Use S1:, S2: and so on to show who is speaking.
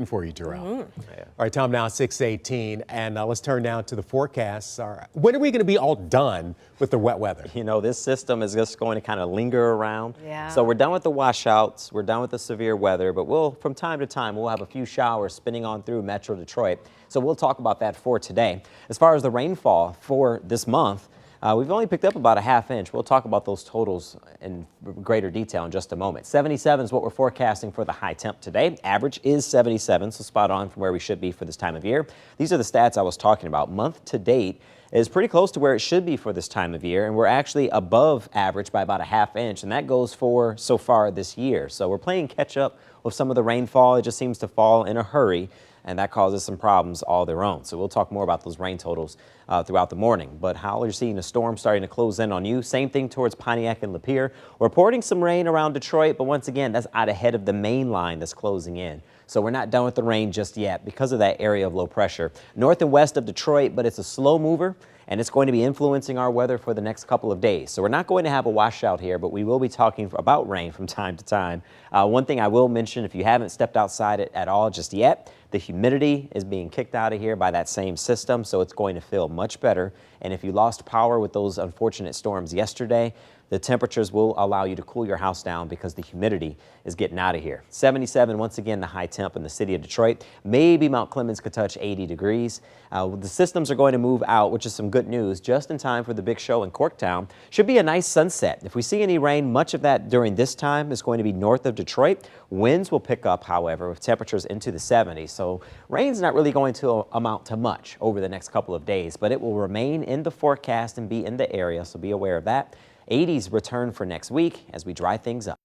S1: For you, Terrell.
S2: Yeah.
S1: All right, time now 6:18, and let's turn now to the forecasts. All right. When are we going to be all done with the wet weather?
S2: You know, this system is just going to kind of linger around.
S3: Yeah.
S2: So we're done with the washouts, we're done with the severe weather, but from time to time, we'll have a few showers spinning on through Metro Detroit. So we'll talk about that for today. As far as the rainfall for this month, we've only picked up about a ½ inch. We'll talk about those totals in greater detail in just a moment. 77 is what we're forecasting for the high temp today. Average is 77, so spot on from where we should be for this time of year. These are the stats I was talking about. Month to date is pretty close to where it should be for this time of year, and we're actually above average by about a ½ inch, and that goes for so far this year. So we're playing catch up with some of the rainfall. It just seems to fall in a hurry, and that causes some problems all their own. So we'll talk more about those rain totals throughout the morning. But how you're seeing a storm starting to close in on you. Same thing towards Pontiac and Lapeer. We're reporting some rain around Detroit, but once again, that's out ahead of the main line that's closing in. So we're not done with the rain just yet because of that area of low pressure. North and west of Detroit, but it's a slow mover, and it's going to be influencing our weather for the next couple of days. So we're not going to have a washout here, but we will be talking about rain from time to time. One thing I will mention, if you haven't stepped outside it at all just yet, the humidity is being kicked out of here by that same system, so it's going to feel much better. And if you lost power with those unfortunate storms yesterday, the temperatures will allow you to cool your house down because the humidity is getting out of here. 77, once again, the high temp in the city of Detroit. Maybe Mount Clemens could touch 80 degrees. The systems are going to move out, which is some good news, just in time for the big show in Corktown. Should be a nice sunset. If we see any rain, much of that during this time is going to be north of Detroit. Winds will pick up, however, with temperatures into the 70s. So rain's not really going to amount to much over the next couple of days, but it will remain in the forecast and be in the area, so be aware of that. 80s return for next week as we dry things up.